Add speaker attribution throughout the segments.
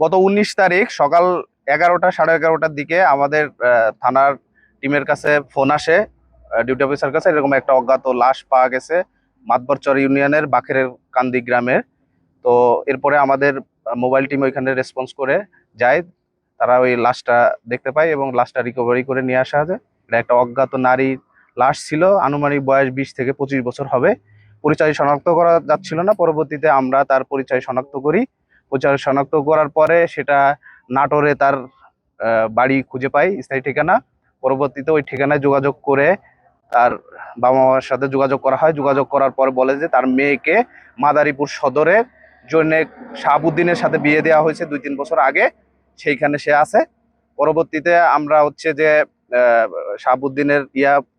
Speaker 1: গত 19 তারিখ সকাল 11টা 11:30টার দিকে আমাদের থানার টিমের কাছে ফোন আসে, ডিউটি অফিসার কাছে, এরকম একটা অজ্ঞাত লাশ পাওয়া গেছে মাতবরচর ইউনিয়নের বাখেরের কান্দি গ্রামের। তো এরপরে আমাদের মোবাইল টিম ওইখানে রেসপন্স করে যায়। তারা ওই লাশটা দেখতে পায় এবং লাশটা রিকভারি করে নিয়ে আসা হয়। এটা একটা অজ্ঞাত নারীর লাশ ছিল, আনুমানিক বয়স 20 থেকে 25 বছর হবে। পরিচয় শনাক্ত করা যাচ্ছিল না, পরবর্তীতে আমরা তার পরিচয় শনাক্ত করি। পরিচয় শনাক্ত করার পরে সেটা নাটোরে তার বাড়ি খুঁজে পাই, স্থায়ী ঠিকানা। পরবর্তীতে ওই ঠিকানায় যোগাযোগ করে তার বাবা মার সাথে যোগাযোগ করা হয়। যোগাযোগ করার পর বলে যে তার মেয়েকে মাদারীপুর সদরের জৈনেক শাহাবুদ্দিনের সাথে বিয়ে দেওয়া হয়েছে 2-3 বছর আগে, সেইখানে সে আছে। পরবর্তীতে আমরা হচ্ছে যে শাহাবুদ্দিনের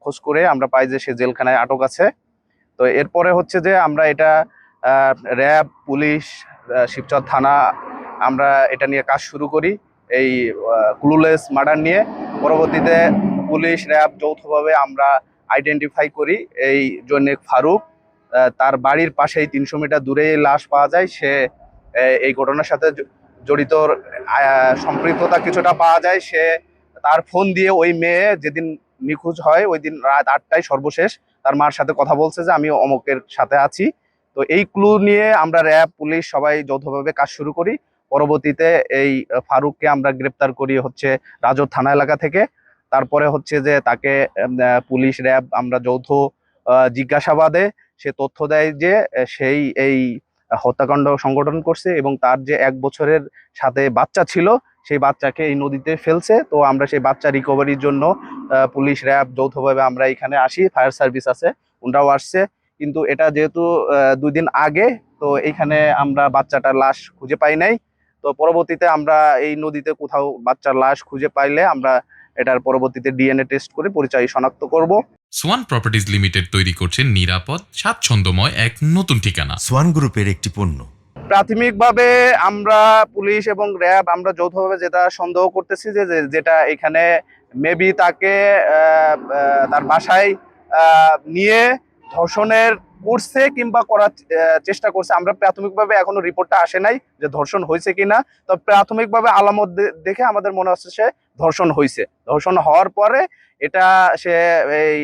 Speaker 1: খোঁজ করে আমরা পাই যে সে জেলখানায় আটক আছে। তো এরপরে হচ্ছে যে আমরা এটা র্যাব, পুলিশ, শিবচর থানা, আমরা এটা নিয়ে কাজ শুরু করি, এই ক্লুলেস মার্ডার নিয়ে। পরবর্তীতে পুলিশ র্যাব যৌথভাবে আমরা আইডেন্টিফাই করি এই জৈনেক ফারুক। তার বাড়ির পাশেই 300 মিটার দূরে লাশ পাওয়া যায়। সে এই ঘটনার সাথে জড়িত সম্পৃক্ততা কিছুটা পাওয়া যায়। সে তার ফোন দিয়ে ওই মেয়ে যেদিন নিখোঁজ হয় ওই দিন রাত 8টায় সর্বশেষ তার মার সাথে কথা বলছে যে আমি অমুকের সাথে আছি। তো এই ক্লু নিয়ে আমরা র্যাব, পুলিশ সবাই যৌথভাবে কাজ শুরু করি। পরবর্তীতে এই ফারুককে আমরা গ্রেপ্তার করি হচ্ছে রাজৌর থানা এলাকা থেকে। তারপরে হচ্ছে যে তাকে পুলিশ র্যাব আমরা যৌথ জিজ্ঞাসাবাদে সে তথ্য দেয় যে সেই এই হত্যাকাণ্ড সংগঠন করছে এবং তার যে 1 বছরের সাথে বাচ্চা ছিল সেই বাচ্চাকে এই নদীতে ফেলছে। তো আমরা সেই বাচ্চা রিকভারির জন্য পুলিশ র্যাব যৌথভাবে আমরা এখানে আসি, ফায়ার সার্ভিস আছে, ওনারাও আসছে। কিন্তু এটা যেহেতু 2 দিন আগে, তো এইখানে আমরা বাচ্চাটার লাশ খুঁজে পাই নাই। তো পরবর্তীতে আমরা এই নদীতে কোথাও বাচ্চার লাশ খুঁজে পাইলে আমরা এটার পরবর্তীতে ডিএনএ টেস্ট করে পরিচয় শনাক্ত করব।
Speaker 2: সোয়ান প্রপার্টিজ লিমিটেড তৈরি করছে নিরাপদ, স্বাচ্ছন্দ্যময় এক নতুন ঠিকানা।
Speaker 3: সোয়ান গ্রুপের একটি পণ্য।
Speaker 1: প্রাথমিকভাবে আমরা পুলিশ এবং র্যাব আমরা যৌথভাবে যেটা সন্দেহ করতেছি যে যেটা এখানে মেবি তাকে তার বাসায় নিয়ে ধর্ষণের করছে কিংবা করার চেষ্টা করছে। আমরা প্রাথমিকভাবে এখনো রিপোর্টটা আসে নাই যে ধর্ষণ হয়েছে কিনা। তো প্রাথমিকভাবে আলামত দেখে আমাদের মনে হচ্ছে সে ধর্ষণ হয়েছে। ধর্ষণ হওয়ার পরে এটা সে এই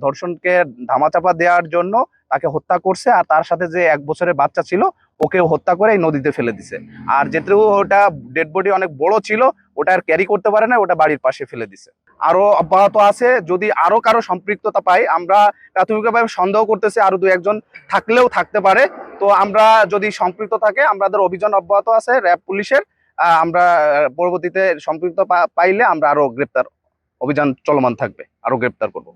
Speaker 1: ধর্ষণকে ধামাচাপা দেওয়ার জন্য তাকে হত্যা করছে, আর তার সাথে যে 1 বছরের বাচ্চা ছিল ওকেও হত্যা করে এই নদীতে ফেলে দিছে। আর যেহেতু ওটা ডেড বডি অনেক বড় ছিল, ওটা আর ক্যারি করতে পারে না, ওটা বাড়ির পাশে ফেলে দিছে। আরো অব্যাহত আছে, যদি আরো কারো সম্পৃক্ততা পাই, আমরা প্রাথমিকভাবে সন্দেহ করতেছি আরো 2-1 জন থাকলেও থাকতে পারে। তো আমরা যদি সম্পৃক্ত থাকে, আমাদের অভিযান অব্যাহত আছে র্যাব পুলিশের। আমরা পরবর্তীতে সম্পৃক্ত পাইলে আমরা আরো গ্রেপ্তার অভিযান চলমান থাকবে, আরো গ্রেপ্তার করব।